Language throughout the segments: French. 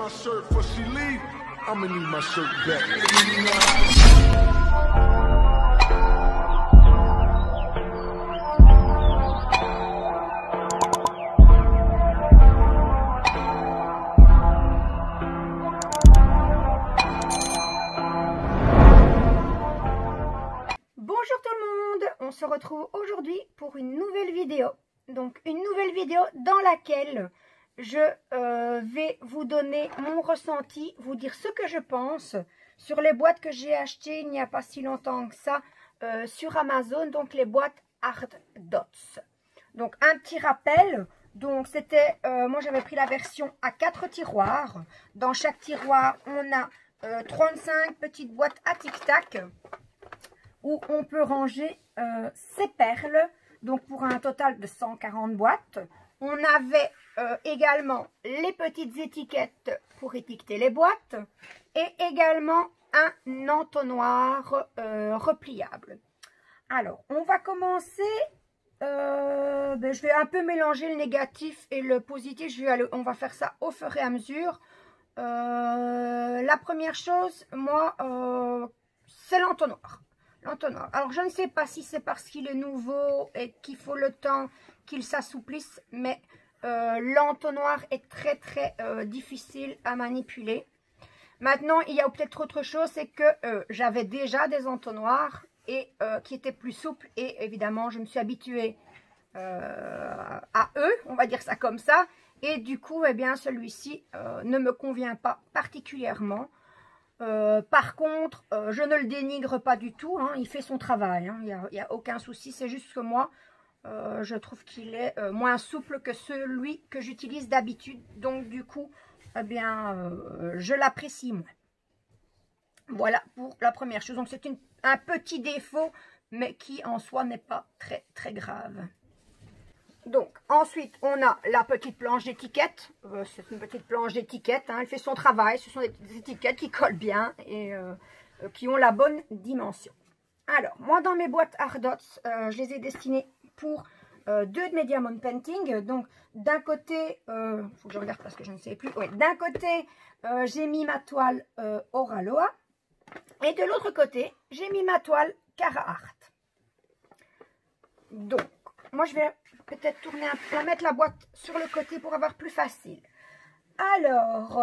my shirt before she leave, I'ma need my shirt back. Bonjour tout le monde, on se retrouve aujourd'hui pour une nouvelle vidéo. Donc une nouvelle vidéo dans laquelle je vais vous donner mon ressenti, vous dire ce que je pense sur les boîtes que j'ai achetées il n'y a pas si longtemps que ça sur Amazon, donc les boîtes Hard Dots. Donc un petit rappel, donc c'était, moi j'avais pris la version à 4 tiroirs. Dans chaque tiroir on a 35 petites boîtes à tic-tac où on peut ranger ses perles, donc pour un total de 140 boîtes. On avait également les petites étiquettes pour étiqueter les boîtes et également un entonnoir repliable. Alors, on va commencer, je vais un peu mélanger le négatif et le positif, on va faire ça au fur et à mesure. La première chose, moi, c'est l'entonnoir. L'entonnoir. Alors, je ne sais pas si c'est parce qu'il est nouveau et qu'il faut le temps qu'il s'assouplisse, mais l'entonnoir est très très difficile à manipuler. Maintenant, il y a peut-être autre chose, c'est que j'avais déjà des entonnoirs et qui étaient plus souples et évidemment, je me suis habituée à eux, on va dire ça comme ça, et du coup, eh bien, celui-ci ne me convient pas particulièrement. Par contre, je ne le dénigre pas du tout, hein, il fait son travail, hein, il n'y a aucun souci, c'est juste que moi, je trouve qu'il est moins souple que celui que j'utilise d'habitude, donc du coup, eh bien, je l'apprécie moins. Voilà pour la première chose, donc c'est un petit défaut, mais qui en soi n'est pas très très grave. Donc, ensuite, on a la petite planche d'étiquette. C'est une petite planche d'étiquette, hein, elle fait son travail. Ce sont des étiquettes qui collent bien et qui ont la bonne dimension. Alors, moi, dans mes boîtes Hard Dots, je les ai destinées pour deux de mes Diamond Painting. Donc, d'un côté, il faut que je regarde parce que je ne sais plus. Oui, d'un côté, j'ai mis ma toile Oraloa. Et de l'autre côté, j'ai mis ma toile Carhartt. Donc, moi, je vais peut-être tourner mettre la boîte sur le côté pour avoir plus facile. Alors,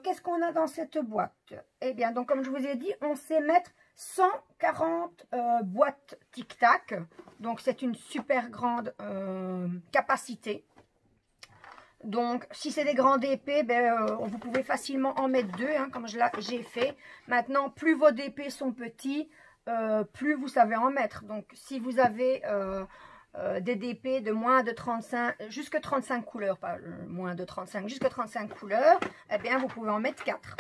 qu'est-ce qu'on a dans cette boîte? Eh bien, donc comme je vous ai dit, on sait mettre 140 boîtes tic-tac. Donc, c'est une super grande capacité. Donc, si c'est des grands DP, vous pouvez facilement en mettre deux, hein, comme j'ai fait. Maintenant, plus vos DP sont petits, plus vous savez en mettre. Donc, si vous avez des DP de moins de 35, jusque 35 couleurs, pas moins de 35, jusque 35 couleurs, eh bien, vous pouvez en mettre 4.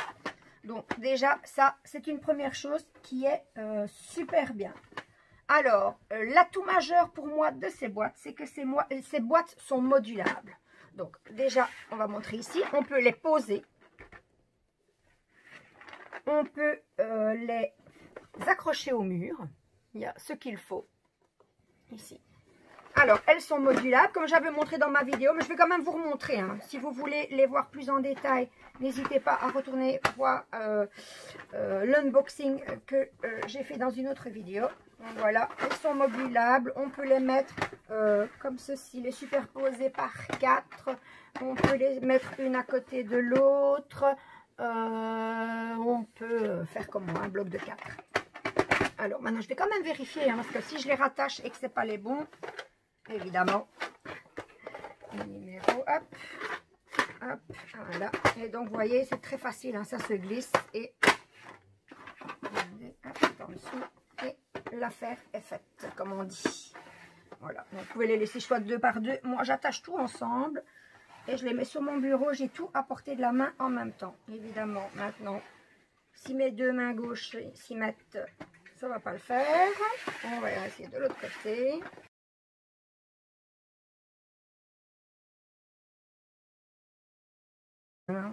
Donc, déjà, ça, c'est une première chose qui est super bien. Alors, l'atout majeur pour moi de ces boîtes, c'est que ces boîtes sont modulables. Donc, déjà, on va montrer ici, on peut les poser. On peut les accrocher au mur. Il y a ce qu'il faut ici. Alors, elles sont modulables, comme j'avais montré dans ma vidéo, mais je vais quand même vous remontrer. Hein. Si vous voulez les voir plus en détail, n'hésitez pas à retourner voir l'unboxing que j'ai fait dans une autre vidéo. Donc, voilà, elles sont modulables. On peut les mettre comme ceci, les superposer par 4. On peut les mettre une à côté de l'autre. On peut faire comme moi, un bloc de 4. Alors, maintenant, je vais quand même vérifier, hein, parce que si je les rattache et que ce n'est pas les bons, évidemment, numéro, hop, hop, voilà. Et donc, vous voyez, c'est très facile, hein, ça se glisse et hop, en dessous, et l'affaire est faite, comme on dit. Voilà, donc, vous pouvez les laisser choix de 2 par 2. Moi, j'attache tout ensemble et je les mets sur mon bureau. J'ai tout à portée de la main en même temps. Évidemment, maintenant, si mes deux mains gauches s'y mettent, ça ne va pas le faire. On va essayer de l'autre côté. Voilà.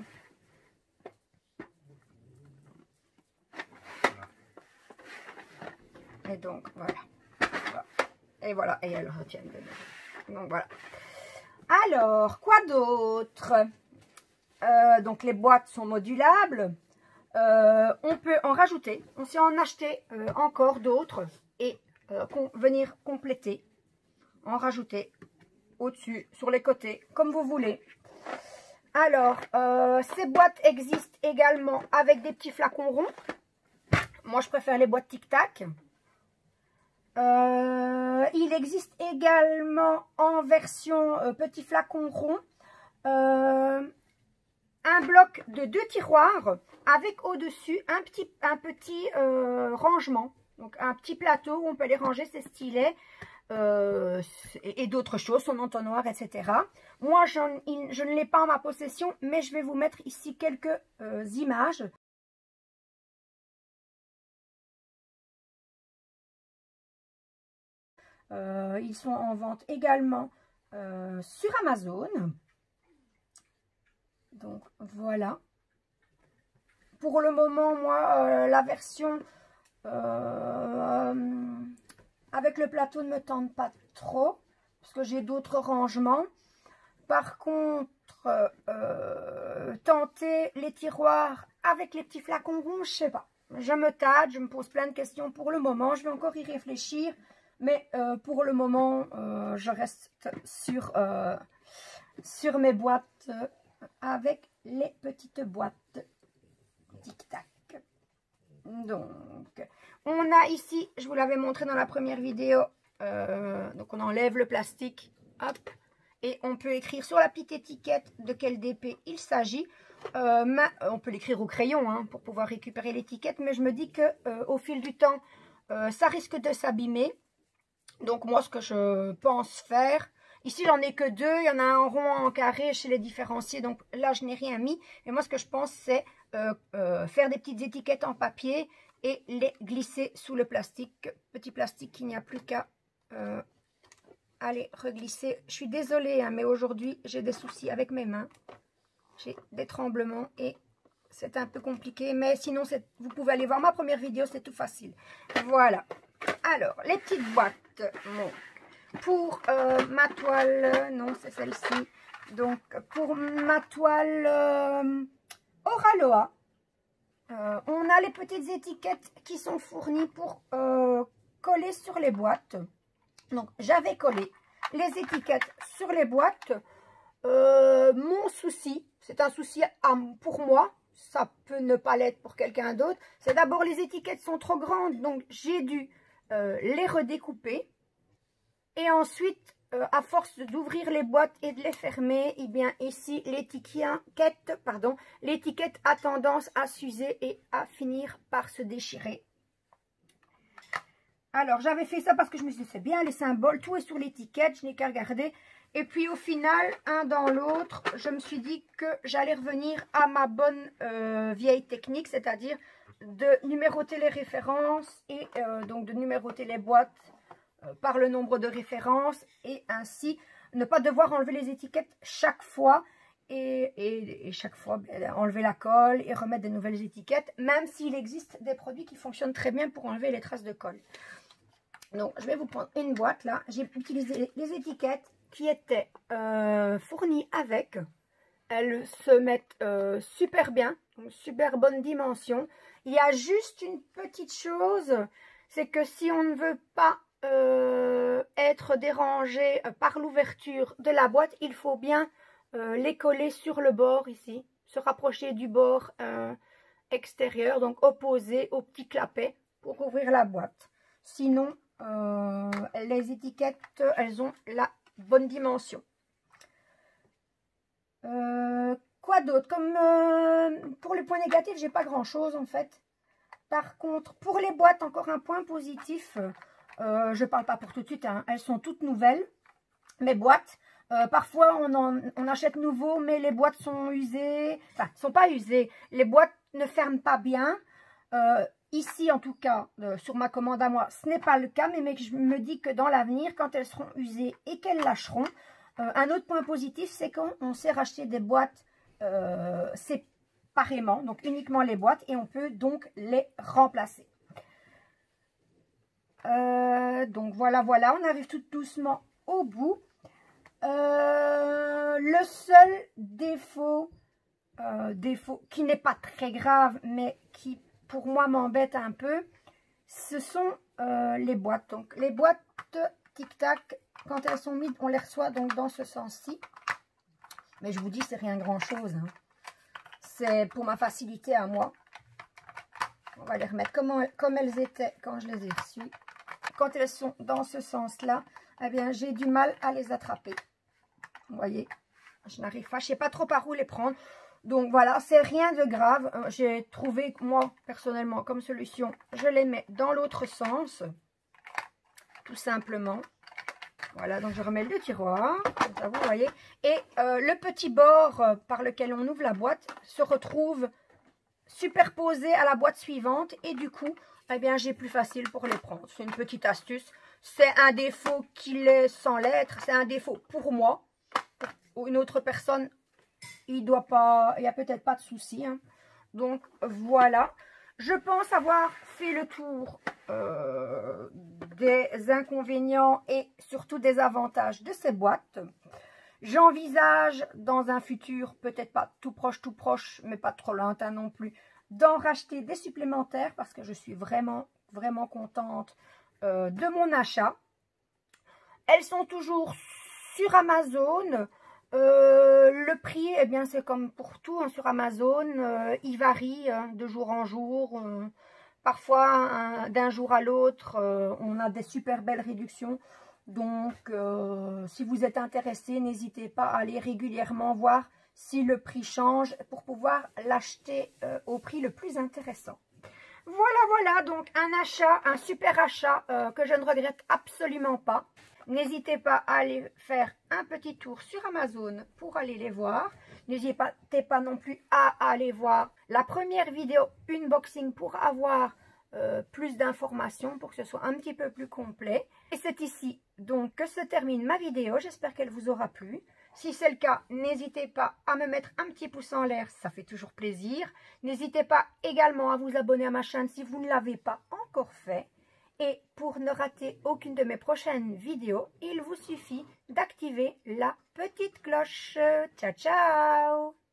Et donc, voilà. Et voilà, et elles retiennent de nouveau. Donc, voilà. Alors, quoi d'autre? donc les boîtes sont modulables. On peut en rajouter, on sait en acheter encore d'autres et venir compléter, en rajouter au-dessus, sur les côtés, comme vous voulez. Alors, ces boîtes existent également avec des petits flacons ronds. Moi, je préfère les boîtes tic-tac. Il existe également en version petit flacon rond un bloc de 2 tiroirs avec au-dessus un petit rangement. Donc un petit plateau où on peut les ranger, ses stylets et d'autres choses, son entonnoir, etc. Moi, je ne l'ai pas en ma possession, mais je vais vous mettre ici quelques images. Ils sont en vente également sur Amazon. Donc voilà. Pour le moment, moi, la version avec le plateau ne me tente pas trop, parce que j'ai d'autres rangements. Par contre, tenter les tiroirs avec les petits flacons ronds, je sais pas. Je me tâte, je me pose plein de questions pour le moment. Je vais encore y réfléchir. Mais pour le moment, je reste sur mes boîtes avec les petites boîtes tic-tac. Donc, on a ici, je vous l'avais montré dans la première vidéo, donc on enlève le plastique, hop, et on peut écrire sur la petite étiquette de quel DP il s'agit. On peut l'écrire au crayon hein, pour pouvoir récupérer l'étiquette, mais je me dis que au fil du temps, ça risque de s'abîmer. Donc moi, ce que je pense faire, ici j'en ai que 2, il y en a un en rond, un en carré chez les différenciés, donc là je n'ai rien mis. Mais moi ce que je pense c'est faire des petites étiquettes en papier et les glisser sous le plastique, petit plastique qu'il n'y a plus qu'à aller reglisser. Je suis désolée hein, mais aujourd'hui j'ai des soucis avec mes mains, j'ai des tremblements et c'est un peu compliqué. Mais sinon vous pouvez aller voir ma première vidéo, c'est tout facile. Voilà. Alors, les petites boîtes, bon, pour ma toile, non, c'est celle-ci. Donc, pour ma toile Oraloa, on a les petites étiquettes qui sont fournies pour coller sur les boîtes. Donc, j'avais collé les étiquettes sur les boîtes. Mon souci, c'est un souci pour moi, ça peut ne pas l'être pour quelqu'un d'autre, c'est d'abord les étiquettes sont trop grandes, donc j'ai dû les redécouper et ensuite à force d'ouvrir les boîtes et de les fermer, et bien ici l'étiquette a tendance à s'user et à finir par se déchirer. Alors j'avais fait ça parce que je me suis dit c'est bien les symboles, tout est sur l'étiquette, je n'ai qu'à regarder. Et puis au final, un dans l'autre, je me suis dit que j'allais revenir à ma bonne vieille technique, c'est-à-dire de numéroter les références et donc de numéroter les boîtes par le nombre de références et ainsi ne pas devoir enlever les étiquettes chaque fois et chaque fois enlever la colle et remettre des nouvelles étiquettes, même s'il existe des produits qui fonctionnent très bien pour enlever les traces de colle. Donc je vais vous prendre une boîte là, j'ai utilisé les étiquettes qui étaient fournies avec. Elles se mettent super bien, donc super bonne dimension. Il y a juste une petite chose, c'est que si on ne veut pas être dérangé par l'ouverture de la boîte, il faut bien les coller sur le bord ici, se rapprocher du bord extérieur, donc opposé au petit clapet pour ouvrir la boîte. Sinon, les étiquettes, elles ont la bonne dimension. Quoi d'autre? Comme pour les points négatifs, j'ai pas grand chose en fait. Par contre, pour les boîtes, encore un point positif. Je parle pas pour tout de suite, hein, elles sont toutes nouvelles. Mes boîtes, parfois on achète nouveau, mais les boîtes sont usées. Enfin, sont pas usées. Les boîtes ne ferment pas bien. Ici, en tout cas, sur ma commande à moi, ce n'est pas le cas, mais je me dis que dans l'avenir, quand elles seront usées et qu'elles lâcheront, un autre point positif, c'est qu'on sait racheter des boîtes séparément, donc uniquement les boîtes, et on peut donc les remplacer. Donc voilà, on arrive tout doucement au bout. Le seul défaut défaut qui n'est pas très grave, mais qui pour moi m'embête un peu, ce sont les boîtes. Donc les boîtes Tic Tac, quand elles sont mises, on les reçoit donc dans ce sens-ci. Mais je vous dis, c'est rien grand-chose. Hein. C'est pour ma facilité à moi. On va les remettre comme elles étaient quand je les ai reçues. Quand elles sont dans ce sens-là, eh bien, j'ai du mal à les attraper. Vous voyez, je n'arrive pas, je ne sais pas trop par où les prendre. Donc voilà, c'est rien de grave. J'ai trouvé, moi, personnellement, comme solution, je les mets dans l'autre sens. Tout simplement. Voilà, donc je remets le tiroir, comme ça, vous voyez. Et le petit bord par lequel on ouvre la boîte se retrouve superposé à la boîte suivante. Et du coup, eh bien, j'ai plus facile pour les prendre. C'est une petite astuce. C'est un défaut qu'il est sans l'être. C'est un défaut pour moi. Pour une autre personne, il n'y a peut-être pas de souci. Hein. Donc, voilà. Je pense avoir fait le tour des inconvénients et surtout des avantages de ces boîtes. J'envisage dans un futur, peut-être pas tout proche, mais pas trop lointain non plus, d'en racheter des supplémentaires parce que je suis vraiment, vraiment contente de mon achat. Elles sont toujours sur Amazon. Le prix, eh bien, c'est comme pour tout hein, sur Amazon, il varie hein, de jour en jour. Parfois, d'un jour à l'autre, on a des super belles réductions. Donc, si vous êtes intéressé, n'hésitez pas à aller régulièrement voir si le prix change pour pouvoir l'acheter au prix le plus intéressant. Voilà, donc un super achat que je ne regrette absolument pas. N'hésitez pas à aller faire un petit tour sur Amazon pour aller les voir. N'hésitez pas non plus à aller voir la première vidéo unboxing pour avoir plus d'informations, pour que ce soit un petit peu plus complet. Et c'est ici donc que se termine ma vidéo. J'espère qu'elle vous aura plu. Si c'est le cas, n'hésitez pas à me mettre un petit pouce en l'air, ça fait toujours plaisir. N'hésitez pas également à vous abonner à ma chaîne si vous ne l'avez pas encore fait. Et pour ne rater aucune de mes prochaines vidéos, il vous suffit d'activer la petite cloche. Ciao, ciao!